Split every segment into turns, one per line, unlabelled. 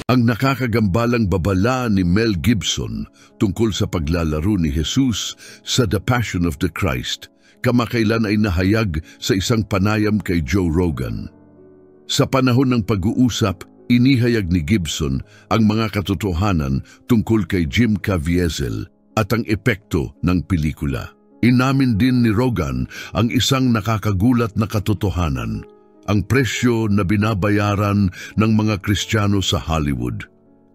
Ang nakakagambalang babala ni Mel Gibson tungkol sa paglalaro ni Jesus sa The Passion of the Christ kamakailan ay nahayag sa isang panayam kay Joe Rogan. Sa panahon ng pag-uusap, inihayag ni Gibson ang mga katotohanan tungkol kay Jim Caviezel at ang epekto ng pelikula. Inamin din ni Rogan ang isang nakakagulat na katotohanan: ang presyo na binabayaran ng mga Kristiyano sa Hollywood.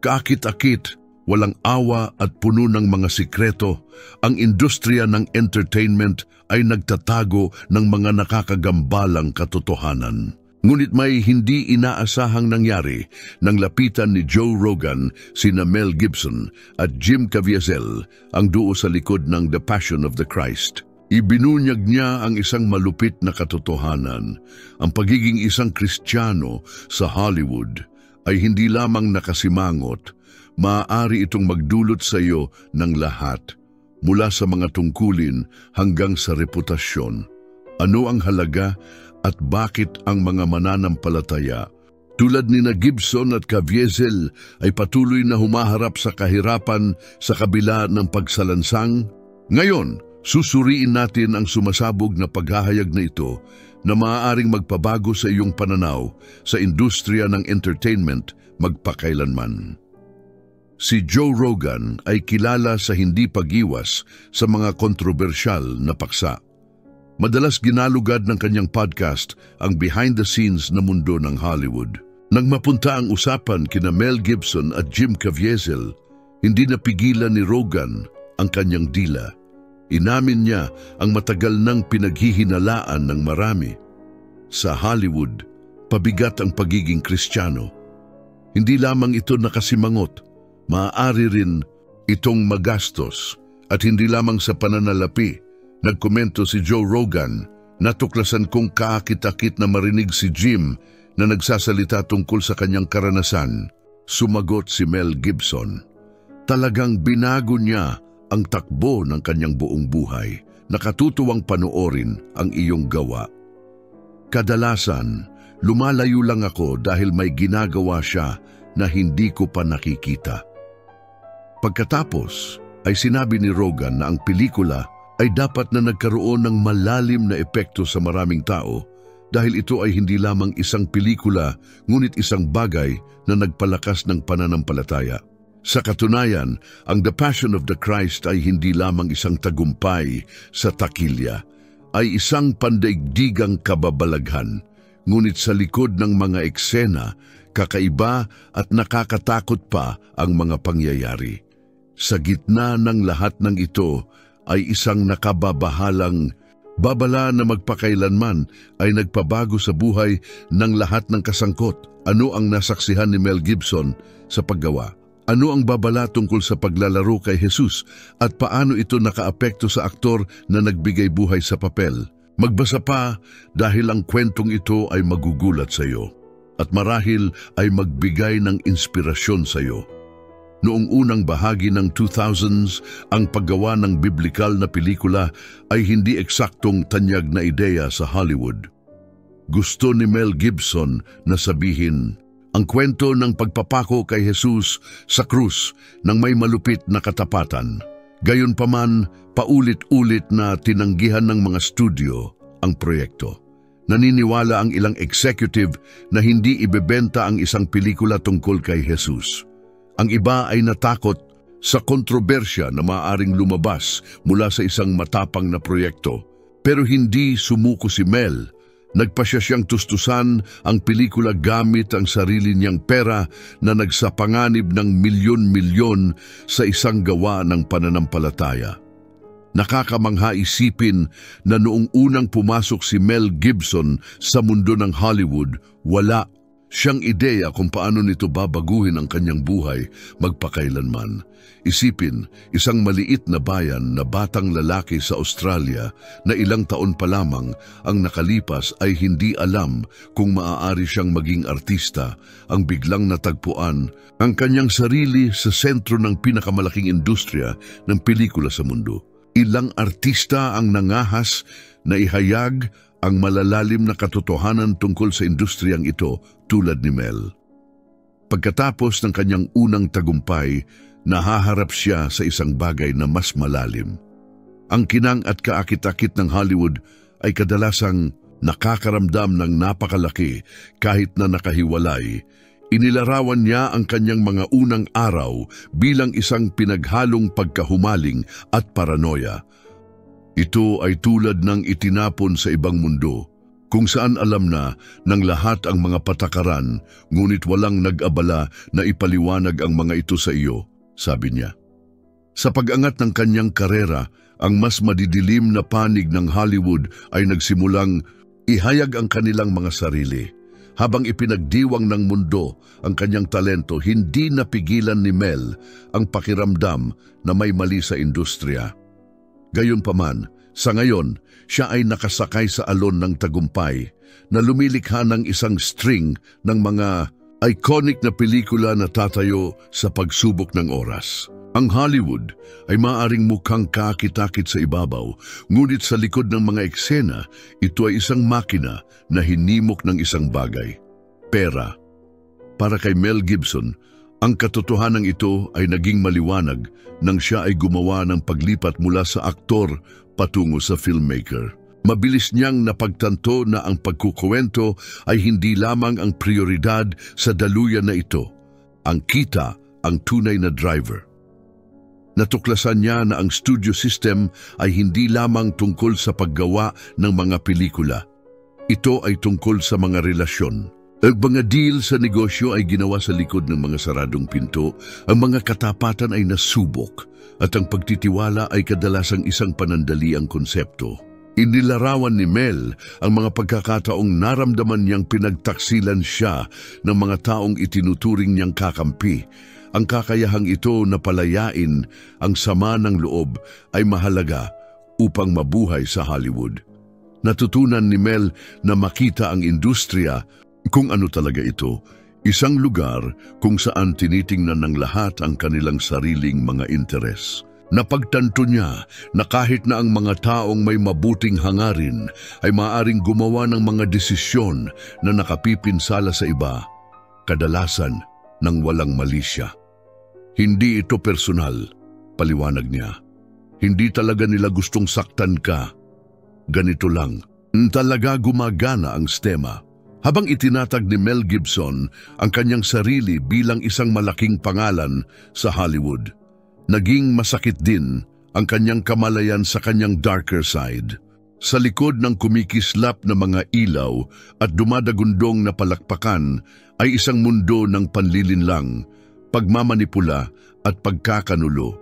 Kaakit-akit, walang awa at puno ng mga sikreto, ang industriya ng entertainment ay nagtatago ng mga nakakagambalang katotohanan. Ngunit may hindi inaasahang nangyari nang lapitan ni Joe Rogan sina Mel Gibson at Jim Caviezel, ang duo sa likod ng The Passion of the Christ. Ibinunyag niya ang isang malupit na katotohanan. Ang pagiging isang Kristiyano sa Hollywood ay hindi lamang nakasimangot, maaari itong magdulot sa iyo ng lahat, mula sa mga tungkulin hanggang sa reputasyon. Ano ang halaga at bakit ang mga mananampalataya tulad ni na Gibson at Caviezel ay patuloy na humaharap sa kahirapan sa kabila ng pagsalansang? Ngayon, susuriin natin ang sumasabog na paghahayag na ito na maaaring magpabago sa iyong pananaw sa industriya ng entertainment magpakailanman. Si Joe Rogan ay kilala sa hindi pag-iwas sa mga kontrobersyal na paksa. Madalas ginalugad ng kanyang podcast ang behind-the-scenes na mundo ng Hollywood. Nang mapunta ang usapan kina Mel Gibson at Jim Caviezel, hindi napigilan ni Rogan ang kanyang dila. Inamin niya ang matagal nang pinaghihinalaan ng marami. Sa Hollywood, pabigat ang pagiging Kristiyano. Hindi lamang ito nakasimangot, maaari rin itong magastos. At hindi lamang sa pananalapi. Nagkomento si Joe Rogan, natuklasan kong kaakit-akit na marinig si Jim na nagsasalita tungkol sa kanyang karanasan. Sumagot si Mel Gibson. Talagang binago niya ang takbo ng kanyang buong buhay. Nakatutuwang panoorin ang iyong gawa. Kadalasan, lumalayo lang ako dahil may ginagawa siya na hindi ko pa nakikita. Pagkatapos, ay sinabi ni Rogan na ang pelikula ay dapat na nagkaroon ng malalim na epekto sa maraming tao dahil ito ay hindi lamang isang pelikula ngunit isang bagay na nagpalakas ng pananampalataya. Sa katunayan, ang The Passion of the Christ ay hindi lamang isang tagumpay sa takilya, ay isang pandaigdigang kababalaghan. Ngunit sa likod ng mga eksena, kakaiba at nakakatakot pa ang mga pangyayari. Sa gitna ng lahat ng ito ay isang nakababahalang babala na magpakailanman ay nagpabago sa buhay ng lahat ng kasangkot. Ano ang nasaksihan ni Mel Gibson sa paggawa? Ano ang babala tungkol sa paglalaro kay Jesus at paano ito nakaapekto sa aktor na nagbigay buhay sa papel? Magbasa pa dahil ang kwentong ito ay magugulat sa iyo at marahil ay magbigay ng inspirasyon sa iyo. Noong unang bahagi ng 2000s, ang paggawa ng biblikal na pelikula ay hindi eksaktong tanyag na ideya sa Hollywood. Gusto ni Mel Gibson na sabihin ang kwento ng pagpapako kay Jesus sa krus ng may malupit na katapatan. Gayunpaman, paulit-ulit na tinanggihan ng mga studio ang proyekto. Naniniwala ang ilang executive na hindi ibebenta ang isang pelikula tungkol kay Jesus. Ang iba ay natakot sa kontrobersya na maaaring lumabas mula sa isang matapang na proyekto. Pero hindi sumuko si Mel. Nagpasya siyang tustusan ang pelikula gamit ang sarili niyang pera na nagsapanganib ng milyon-milyon sa isang gawa ng pananampalataya. Nakakamangha isipin na noong unang pumasok si Mel Gibson sa mundo ng Hollywood, wala siyang ideya kung paano nito babaguhin ang kanyang buhay magpakailanman. Isipin, isang maliit na bayan na batang lalaki sa Australia na ilang taon pa lamang ang nakalipas ay hindi alam kung maaari siyang maging artista, ang biglang natagpuan ang kanyang sarili sa sentro ng pinakamalaking industriya ng pelikula sa mundo. Ilang artista ang nangahas na ihayag ang malalalim na katotohanan tungkol sa industriyang ito tulad ni Mel. Pagkatapos ng kanyang unang tagumpay, nahaharap siya sa isang bagay na mas malalim. Ang kinang at kaakit-akit ng Hollywood ay kadalasang nakakaramdam ng napakalaki kahit na nakahiwalay. Inilarawan niya ang kanyang mga unang araw bilang isang pinaghalong pagkahumaling at paranoia. Ito ay tulad ng itinapon sa ibang mundo, kung saan alam na ng lahat ang mga patakaran, ngunit walang nag-abala na ipaliwanag ang mga ito sa iyo, sabi niya. Sa pag-angat ng kanyang karera, ang mas madidilim na panig ng Hollywood ay nagsimulang ihayag ang kanilang mga sarili. Habang ipinagdiwang ng mundo ang kanyang talento, hindi napigilan ni Mel ang pakiramdam na may mali sa industriya. Gayunpaman, sa ngayon, siya ay nakasakay sa alon ng tagumpay na lumilikha ng isang string ng mga iconic na pelikula na tatayo sa pagsubok ng oras. Ang Hollywood ay maaaring mukhang kakit-akit sa ibabaw, ngunit sa likod ng mga eksena, ito ay isang makina na hinimok ng isang bagay, pera. Para kay Mel Gibson, ang katotohanan ito ay naging maliwanag nang siya ay gumawa ng paglipat mula sa aktor patungo sa filmmaker. Mabilis niyang napagtanto na ang pagkukwento ay hindi lamang ang prioridad sa daluyan na ito. Ang kita ang tunay na driver. Natuklasan niya na ang studio system ay hindi lamang tungkol sa paggawa ng mga pelikula. Ito ay tungkol sa mga relasyon. Ang mga deal sa negosyo ay ginawa sa likod ng mga saradong pinto, ang mga katapatan ay nasubok, at ang pagtitiwala ay kadalasang isang panandaliang konsepto. Inilarawan ni Mel ang mga pagkakataong naramdaman niyang pinagtaksilan siya ng mga taong itinuturing niyang kakampi. Ang kakayahang ito na palayain ang sama ng loob ay mahalaga upang mabuhay sa Hollywood. Natutunan ni Mel na makita ang industriya kung ano talaga ito, isang lugar kung saan tinitingnan ng lahat ang kanilang sariling mga interes. Napagtanto niya na kahit na ang mga taong may mabuting hangarin ay maaaring gumawa ng mga desisyon na nakapipinsala sa iba, kadalasan ng walang malisya. Hindi ito personal, paliwanag niya. Hindi talaga nila gustong saktan ka. Ganito lang, talaga gumagana ang sistema. Habang itinatag ni Mel Gibson ang kanyang sarili bilang isang malaking pangalan sa Hollywood, naging masakit din ang kanyang kamalayan sa kanyang darker side. Sa likod ng kumikislap na mga ilaw at dumadagundong na palakpakan ay isang mundo ng panlilinlang, pagmamanipula at pagkakanulo.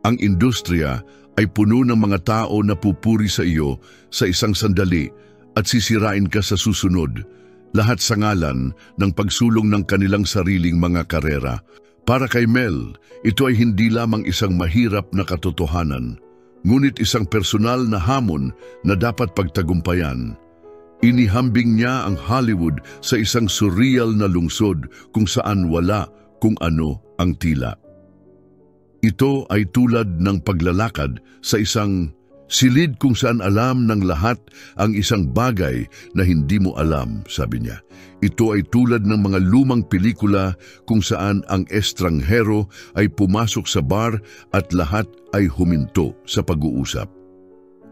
Ang industriya ay puno ng mga tao na pupuri sa iyo sa isang sandali at sisirain ka sa susunod, lahat sa ngalan ng pagsulong ng kanilang sariling mga karera. Para kay Mel, ito ay hindi lamang isang mahirap na katotohanan, ngunit isang personal na hamon na dapat pagtagumpayan. Inihambing niya ang Hollywood sa isang surreal na lungsod kung saan wala kung ano ang tila. Ito ay tulad ng paglalakad sa isang silid kung saan alam ng lahat ang isang bagay na hindi mo alam, sabi niya. Ito ay tulad ng mga lumang pelikula kung saan ang estranghero ay pumasok sa bar at lahat ay huminto sa pag-uusap.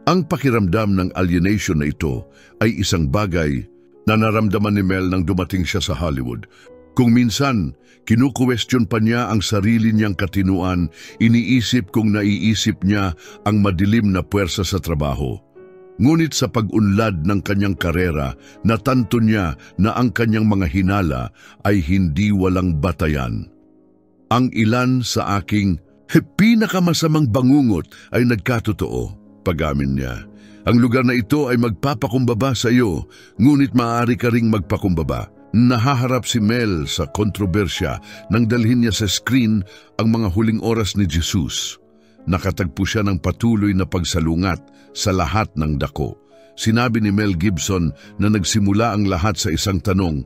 Ang pakiramdam ng alienation na ito ay isang bagay na naramdaman ni Mel nang dumating siya sa Hollywood. Kung minsan, kinukwestiyon pa niya ang sarili niyang katinuan, iniisip kung naiisip niya ang madilim na puwersa sa trabaho. Ngunit sa pag-unlad ng kanyang karera, natanto niya na ang kanyang mga hinala ay hindi walang batayan. Ang ilan sa aking pinakamasamang bangungot ay nagkatotoo, pag-amin niya. Ang lugar na ito ay magpapakumbaba sa iyo, ngunit maaari ka ring magpakumbaba. Nahaharap si Mel sa kontrobersya nang dalhin niya sa screen ang mga huling oras ni Jesus. Nakatagpo siya ng patuloy na pagsalungat sa lahat ng dako. Sinabi ni Mel Gibson na nagsimula ang lahat sa isang tanong,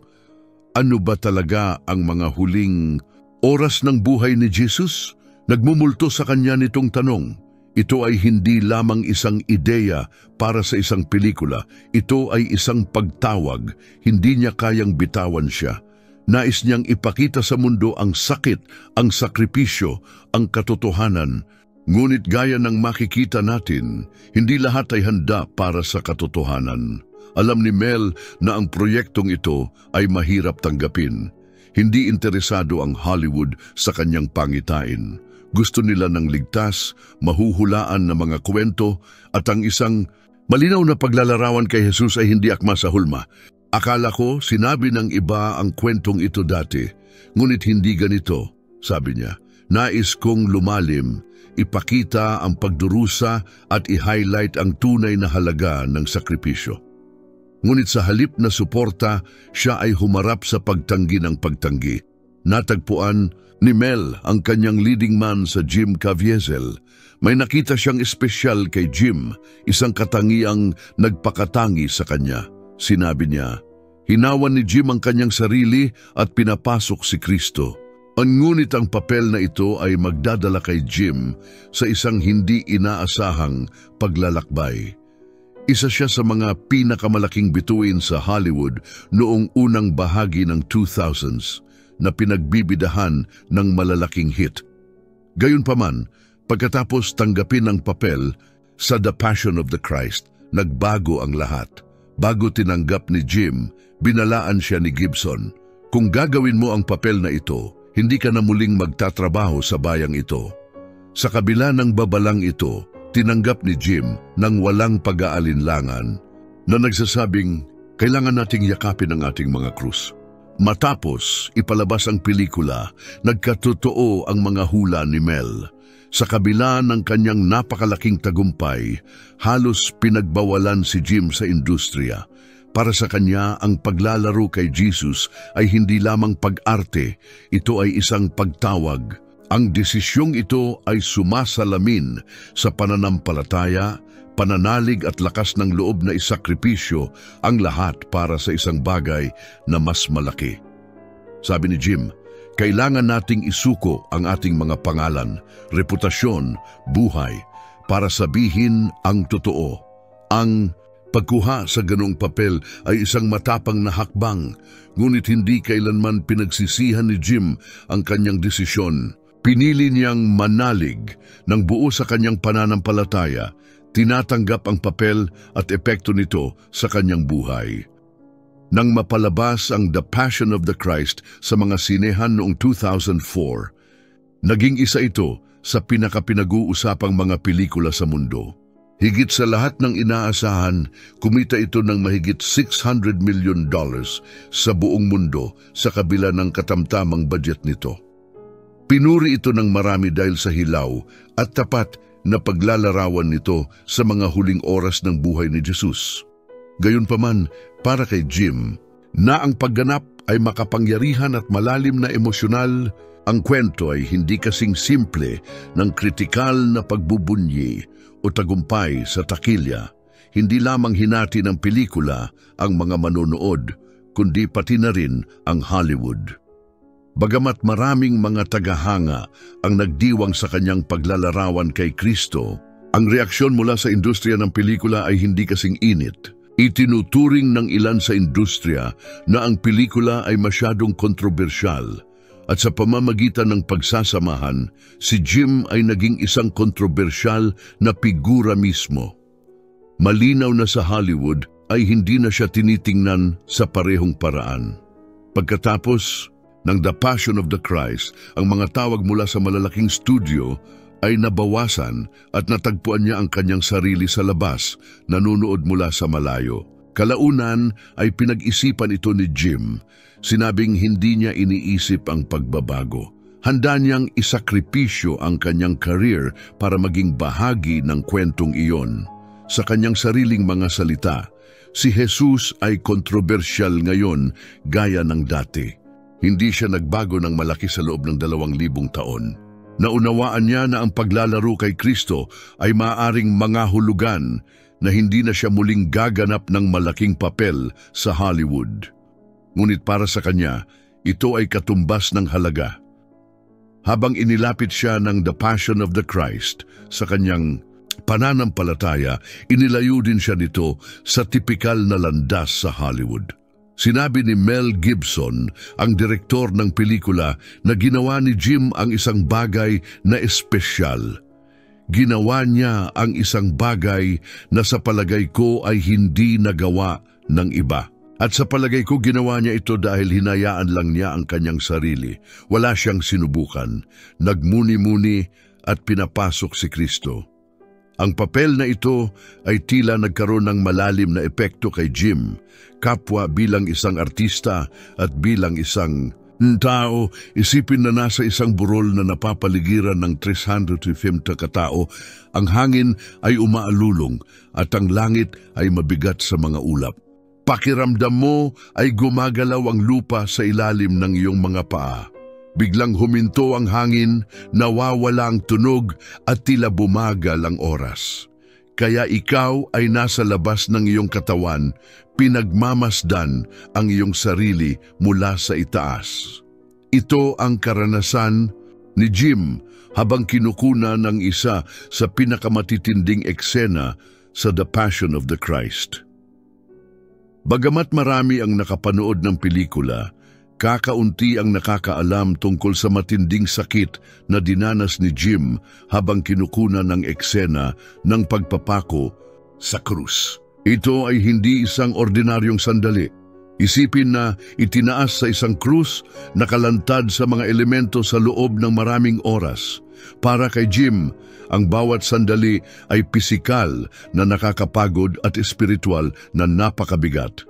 ano ba talaga ang mga huling oras ng buhay ni Jesus? Nagmumulto sa kanya nitong tanong. Ito ay hindi lamang isang ideya para sa isang pelikula. Ito ay isang pagtawag. Hindi niya kayang bitawan siya. Nais niyang ipakita sa mundo ang sakit, ang sakripisyo, ang katotohanan. Ngunit gaya ng makikita natin, hindi lahat ay handa para sa katotohanan. Alam ni Mel na ang proyektong ito ay mahirap tanggapin. Hindi interesado ang Hollywood sa kanyang pangitain. Gusto nila ng ligtas, mahuhulaan na mga kwento at ang isang malinaw na paglalarawan kay Jesus ay hindi akma sa hulma. Akala ko sinabi ng iba ang kwentong ito dati, ngunit hindi ganito, sabi niya. Nais kong lumalim, ipakita ang pagdurusa at i-highlight ang tunay na halaga ng sakripisyo. Ngunit sa halip na suporta, siya ay humarap sa pagtanggi ng pagtanggi. Natagpuan ni Mel ang kanyang leading man sa Jim Caviezel. May nakita siyang espesyal kay Jim, isang katangiang nagpakatangi sa kanya. Sinabi niya, hinawan ni Jim ang kanyang sarili at pinapasok si Kristo. Ngunit ang papel na ito ay magdadala kay Jim sa isang hindi inaasahang paglalakbay. Isa siya sa mga pinakamalaking bituin sa Hollywood noong unang bahagi ng 2000s na pinagbibidahan ng malalaking hit. Gayunpaman, pagkatapos tanggapin ang papel sa The Passion of the Christ, nagbago ang lahat. Bago tinanggap ni Jim, binalaan siya ni Gibson. Kung gagawin mo ang papel na ito, hindi ka na muling magtatrabaho sa bayang ito. Sa kabila ng babalang ito, tinanggap ni Jim ng walang pag-aalinlangan na nagsasabing, kailangan nating yakapin ang ating mga krus. Matapos ipalabas ang pelikula, nagkatotoo ang mga hula ni Mel. Sa kabila ng kanyang napakalaking tagumpay, halos pinagbawalan si Jim sa industriya. Para sa kanya, ang paglalaro kay Jesus ay hindi lamang pag-arte, ito ay isang pagtawag. Ang desisyong ito ay sumasalamin sa pananampalataya, pananalig at lakas ng loob na isakripisyo ang lahat para sa isang bagay na mas malaki. Sabi ni Jim, kailangan nating isuko ang ating mga pangalan, reputasyon, buhay, para sabihin ang totoo. Ang pagkuha sa ganong papel ay isang matapang na hakbang, ngunit hindi kailanman pinagsisihan ni Jim ang kanyang desisyon. Pinili niyang manalig ng buo sa kanyang pananampalataya, tinatanggap ang papel at epekto nito sa kanyang buhay. Nang mapalabas ang The Passion of the Christ sa mga sinehan noong 2004, naging isa ito sa pinakapinag-uusapang mga pelikula sa mundo. Higit sa lahat ng inaasahan, kumita ito ng mahigit $600 million sa buong mundo sa kabila ng katamtamang budget nito. Pinuri ito ng marami dahil sa hilaw at tapat na paglalarawan nito sa mga huling oras ng buhay ni Jesus. Gayunpaman, para kay Jim, na ang pagganap ay makapangyarihan at malalim na emosyonal, ang kwento ay hindi kasing simple ng kritikal na pagbubunyi o tagumpay sa takilya. Hindi lamang hinati ng pelikula ang mga manonood, kundi pati na rin ang Hollywood. Bagamat maraming mga tagahanga ang nagdiwang sa kanyang paglalarawan kay Kristo, ang reaksyon mula sa industriya ng pelikula ay hindi kasing init. Itinuturing ng ilan sa industriya na ang pelikula ay masyadong kontrobersyal at sa pamamagitan ng pagsasamahan, si Jim ay naging isang kontrobersyal na figura mismo. Malinaw na sa Hollywood ay hindi na siya tinitingnan sa parehong paraan. Pagkatapos ng The Passion of the Christ, ang mga tawag mula sa malalaking studio ay nabawasan at natagpuan niya ang kanyang sarili sa labas, nanunood mula sa malayo. Kalaunan ay pinag-isipan ito ni Jim. Sinabing hindi niya iniisip ang pagbabago. Handa niyang isakripisyo ang kanyang career para maging bahagi ng kwentong iyon. Sa kanyang sariling mga salita, si Jesus ay kontrobersyal ngayon gaya ng dati. Hindi siya nagbago ng malaki sa loob ng 2,000 taon. Naunawaan niya na ang paglalaro kay Kristo ay maaaring mangahulugan na hindi na siya muling gaganap ng malaking papel sa Hollywood. Ngunit para sa kanya, ito ay katumbas ng halaga. Habang inilapit siya ng The Passion of the Christ sa kanyang pananampalataya, inilayo din siya nito sa tipikal na landas sa Hollywood. Sinabi ni Mel Gibson, ang direktor ng pelikula, na ginawa ni Jim ang isang bagay na espesyal. Ginawa niya ang isang bagay na sa palagay ko ay hindi nagawa ng iba. At sa palagay ko ginawa niya ito dahil hinayaan lang niya ang kanyang sarili. Wala siyang sinubukan. Nagmuni-muni at pinapasok si Kristo. Ang papel na ito ay tila nagkaroon ng malalim na epekto kay Jim, kapwa bilang isang artista at bilang isang tao. Isipin na nasa isang burol na napapaligiran ng 350 katao, ang hangin ay umaalulong at ang langit ay mabigat sa mga ulap. Pakiramdam mo ay gumagalaw ang lupa sa ilalim ng iyong mga paa. Biglang huminto ang hangin, nawawala ang tunog at tila bumagal ang oras. Kaya ikaw ay nasa labas ng iyong katawan, pinagmamasdan ang iyong sarili mula sa itaas. Ito ang karanasan ni Jim habang kinukuna ng isa sa pinakamatitinding eksena sa The Passion of the Christ. Bagamat marami ang nakapanood ng pelikula, kakaunti ang nakakaalam tungkol sa matinding sakit na dinanas ni Jim habang kinukuna ng eksena ng pagpapako sa krus. Ito ay hindi isang ordinaryong sandali. Isipin na itinaas sa isang krus, nakalantad sa mga elemento sa loob ng maraming oras. Para kay Jim, ang bawat sandali ay pisikal na nakakapagod at espiritual na napakabigat.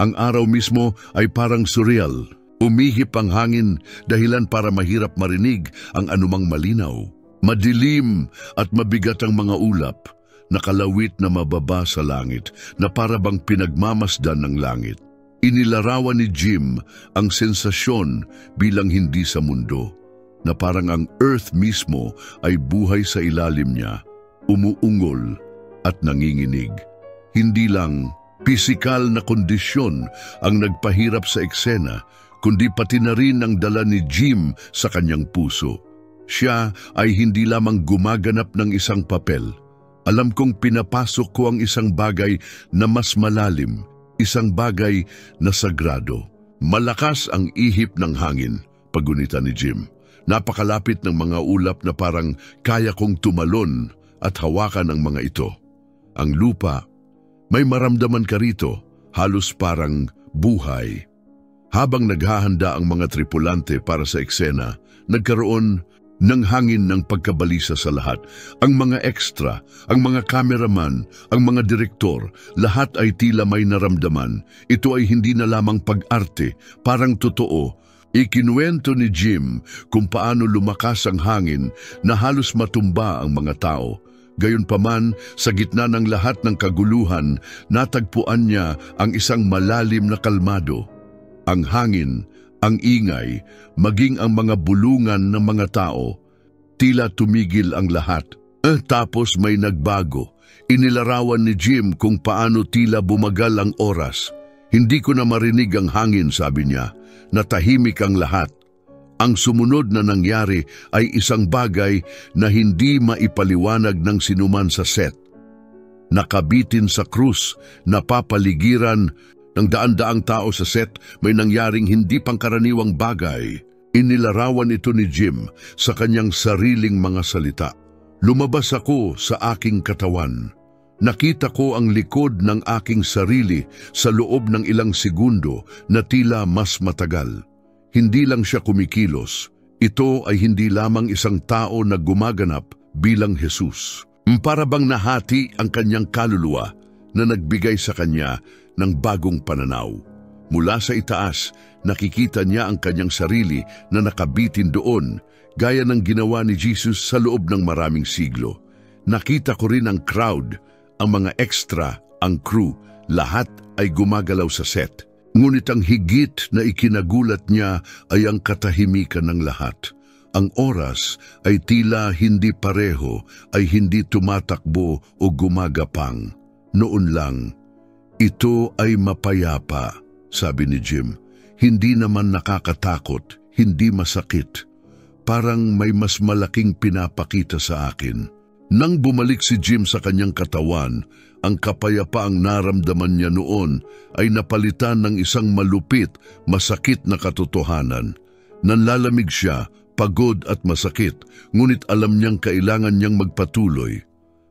Ang araw mismo ay parang surreal. Umihip ang hangin, dahilan para mahirap marinig ang anumang malinaw. Madilim at mabigat ang mga ulap, nakalawit na mababa sa langit na para bang pinagmamasdan ng langit. Inilarawan ni Jim ang sensasyon bilang hindi sa mundo, na parang ang earth mismo ay buhay sa ilalim niya, umuungol at nanginginig. Hindi lang pisikal na kondisyon ang nagpahirap sa eksena, kundi pati na rin ang dala ni Jim sa kanyang puso. Siya ay hindi lamang gumaganap ng isang papel. Alam kong pinapasok ko ang isang bagay na mas malalim, isang bagay na sagrado. Malakas ang ihip ng hangin, pagunita ni Jim. Napakalapit ng mga ulap na parang kaya kong tumalon at hawakan ang mga ito. Ang lupa, may maramdaman ka rito, halos parang buhay. Habang naghahanda ang mga tripulante para sa eksena, nagkaroon ng hangin ng pagkabalisa sa lahat. Ang mga extra, ang mga cameraman, ang mga direktor, lahat ay tila may naramdaman. Ito ay hindi na lamang pag-arte, parang totoo. Ikinuwento ni Jim kung paano lumakas ang hangin na halos matumba ang mga tao. Gayunpaman, sa gitna ng lahat ng kaguluhan, natagpuan niya ang isang malalim na kalmado. Ang hangin, ang ingay, maging ang mga bulungan ng mga tao, tila tumigil ang lahat. Tapos may nagbago. Inilarawan ni Jim kung paano tila bumagal ang oras. Hindi ko na marinig ang hangin, sabi niya. Natahimik ang lahat. Ang sumunod na nangyari ay isang bagay na hindi maipaliwanag ng sinuman sa set. Nakabitin sa krus, napapaligiran ng daan-daang tao sa set, may nangyaring hindi pangkaraniwang bagay. Inilarawan ito ni Jim sa kanyang sariling mga salita. Lumabas ako sa aking katawan. Nakita ko ang likod ng aking sarili sa loob ng ilang segundo na tila mas matagal. Hindi lang siya kumikilos. Ito ay hindi lamang isang tao na gumaganap bilang Jesus. Para bang nahati ang kanyang kaluluwa na nagbigay sa kanya ng bagong pananaw. Mula sa itaas, nakikita niya ang kanyang sarili na nakabitin doon, gaya ng ginawa ni Jesus sa loob ng maraming siglo. Nakita ko rin ang crowd, ang mga extra, ang crew, lahat ay gumagalaw sa set. Ngunit ang higit na ikinagulat niya ay ang katahimikan ng lahat. Ang oras ay tila hindi pareho, ay hindi tumatakbo o gumagapang. Noon lang, ito ay mapayapa, sabi ni Jim. Hindi naman nakakatakot, hindi masakit. Parang may mas malaking pinapakita sa akin. Nang bumalik si Jim sa kanyang katawan, ang kapayapaang naramdaman niya noon ay napalitan ng isang malupit, masakit na katotohanan. Nanlalamig siya, pagod at masakit, ngunit alam niyang kailangan niyang magpatuloy.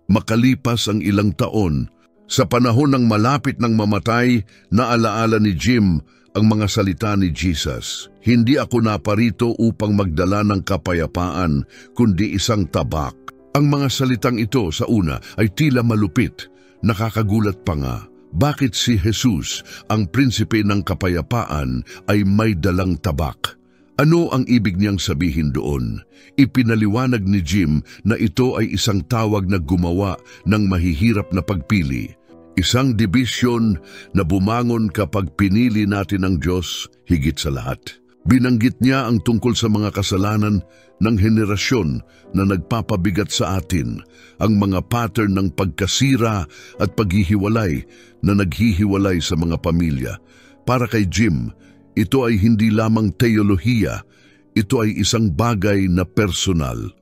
Makalipas ang ilang taon, sa panahon ng malapit ng mamatay, naalaala ni Jim ang mga salita ni Jesus. Hindi ako naparito upang magdala ng kapayapaan, kundi isang tabak. Ang mga salitang ito sa una ay tila malupit. Nakakagulat pa nga. Bakit si Jesus, ang prinsipe ng kapayapaan, ay may dalang tabak? Ano ang ibig niyang sabihin doon? Ipinaliwanag ni Jim na ito ay isang tawag na gumawa ng mahihirap na pagpili. Isang debisyon na bumangon kapag pinili natin ang Diyos higit sa lahat. Binanggit niya ang tungkol sa mga kasalanan ng henerasyon na nagpapabigat sa atin, ang mga pattern ng pagkasira at paghihiwalay na naghihiwalay sa mga pamilya. Para kay Jim, ito ay hindi lamang teolohiya, ito ay isang bagay na personal.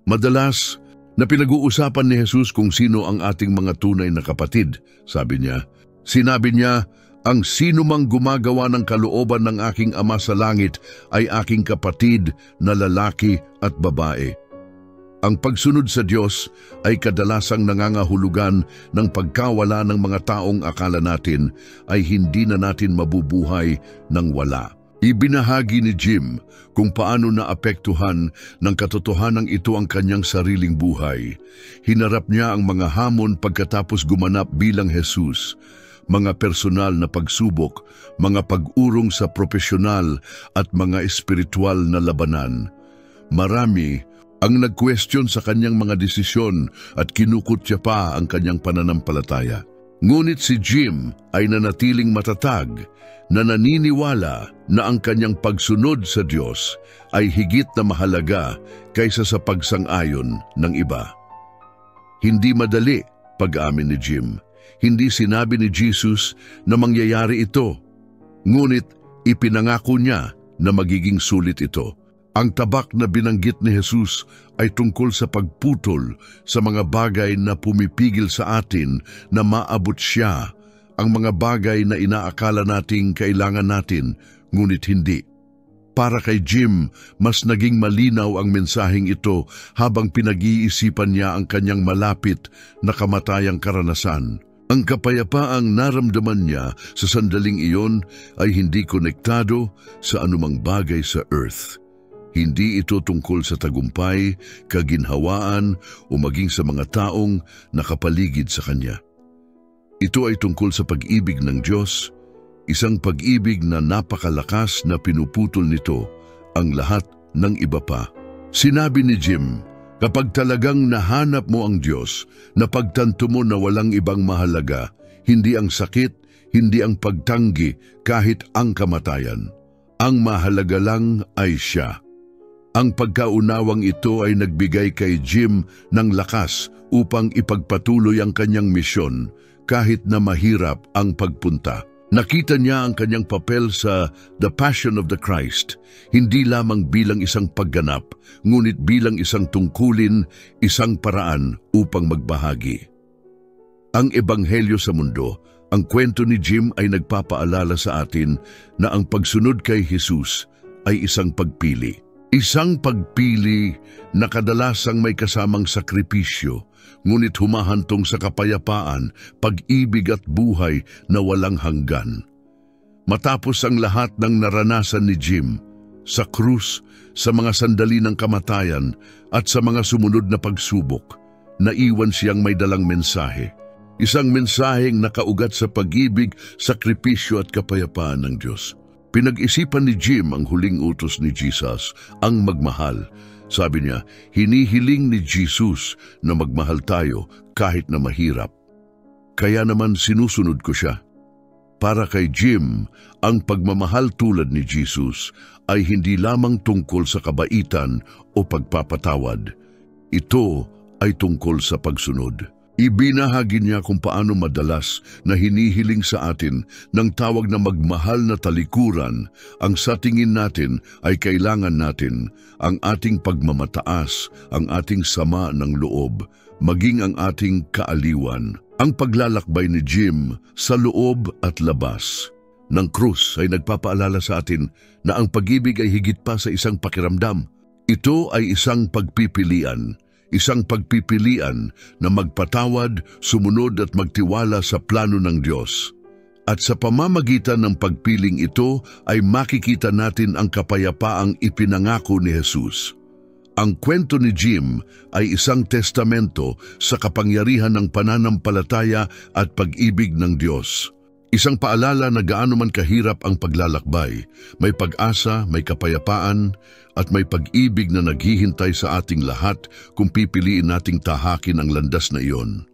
Madalas na pinag-uusapan ni Jesus kung sino ang ating mga tunay na kapatid, sabi niya. Sinabi niya, ang sino mang gumagawa ng kalooban ng aking Ama sa langit ay aking kapatid na lalaki at babae. Ang pagsunod sa Diyos ay kadalasang nangangahulugan ng pagkawala ng mga taong akala natin ay hindi na natin mabubuhay ng wala. Ibinahagi ni Jim kung paano naapektuhan ng katotohanang ito ang kanyang sariling buhay. Hinarap niya ang mga hamon pagkatapos gumanap bilang Jesus, mga personal na pagsubok, mga pag-urong sa profesional at mga espiritual na labanan. Marami ang nag-question sa kanyang mga desisyon at kinukutya pa ang kanyang pananampalataya. Ngunit si Jim ay nanatiling matatag, na naniniwala na ang kanyang pagsunod sa Diyos ay higit na mahalaga kaysa sa pagsang-ayon ng iba. Hindi madali, pag-amin ni Jim. Hindi sinabi ni Jesus na mangyayari ito, ngunit ipinangako niya na magiging sulit ito. Ang tabak na binanggit ni Jesus ay tungkol sa pagputol sa mga bagay na pumipigil sa atin na maabot siya, ang mga bagay na inaakala nating kailangan natin, ngunit hindi. Para kay Jim, mas naging malinaw ang mensaheng ito habang pinag-iisipan niya ang kanyang malapit na kamatayang karanasan. Ang kapayapaang naramdaman niya sa sandaling iyon ay hindi konektado sa anumang bagay sa earth. Hindi ito tungkol sa tagumpay, kaginhawaan o maging sa mga taong nakapaligid sa kanya. Ito ay tungkol sa pag-ibig ng Diyos, isang pag-ibig na napakalakas na pinuputol nito ang lahat ng iba pa. Sinabi ni Jim, kapag talagang nahanap mo ang Diyos, napagtanto mo na walang ibang mahalaga, hindi ang sakit, hindi ang pagtanggi, kahit ang kamatayan. Ang mahalaga lang ay siya. Ang pagkaunawang ito ay nagbigay kay Jim ng lakas upang ipagpatuloy ang kanyang misyon kahit na mahirap ang pagpunta. Nakita niya ang kanyang papel sa The Passion of the Christ, hindi lamang bilang isang pagganap, ngunit bilang isang tungkulin, isang paraan upang magbahagi. Ang Ebanghelyo sa mundo, ang kwento ni Jim ay nagpapaalala sa atin na ang pagsunod kay Jesus ay isang pagpili. Isang pagpili na kadalasang may kasamang sakripisyo, ngunit humahantong sa kapayapaan, pag-ibig at buhay na walang hanggan. Matapos ang lahat ng naranasan ni Jim, sa krus, sa mga sandali ng kamatayan at sa mga sumunod na pagsubok, naiwan siyang may dalang mensahe. Isang mensaheng nakaugat sa pag-ibig, sakripisyo at kapayapaan ng Diyos. Pinag-isipan ni Jim ang huling utos ni Jesus, ang magmahal. Sabi niya, hinihiling ni Jesus na magmahal tayo kahit na mahirap. Kaya naman sinusunod ko siya. Para kay Jim, ang pagmamahal tulad ni Jesus ay hindi lamang tungkol sa kabaitan o pagpapatawad. Ito ay tungkol sa pagsunod. Ibinahagi niya kung paano madalas na hinihiling sa atin ng tawag na magmahal na talikuran ang sa tingin natin ay kailangan natin, ang ating pagmamataas, ang ating sama ng loob, maging ang ating kaaliwan. Ang paglalakbay ni Jim sa loob at labas ng krus ay nagpapaalala sa atin na ang pag-ibig ay higit pa sa isang pakiramdam. Ito ay isang pagpipilian na magpatawad, sumunod at magtiwala sa plano ng Diyos. At sa pamamagitan ng pagpiling ito ay makikita natin ang kapayapaang ipinangako ni Jesus. Ang kwento ni Jim ay isang testamento sa kapangyarihan ng pananampalataya at pag-ibig ng Diyos. Isang paalala na gaano man kahirap ang paglalakbay, may pag-asa, may kapayapaan, at may pag-ibig na naghihintay sa ating lahat kung pipiliin nating tahakin ang landas na iyon.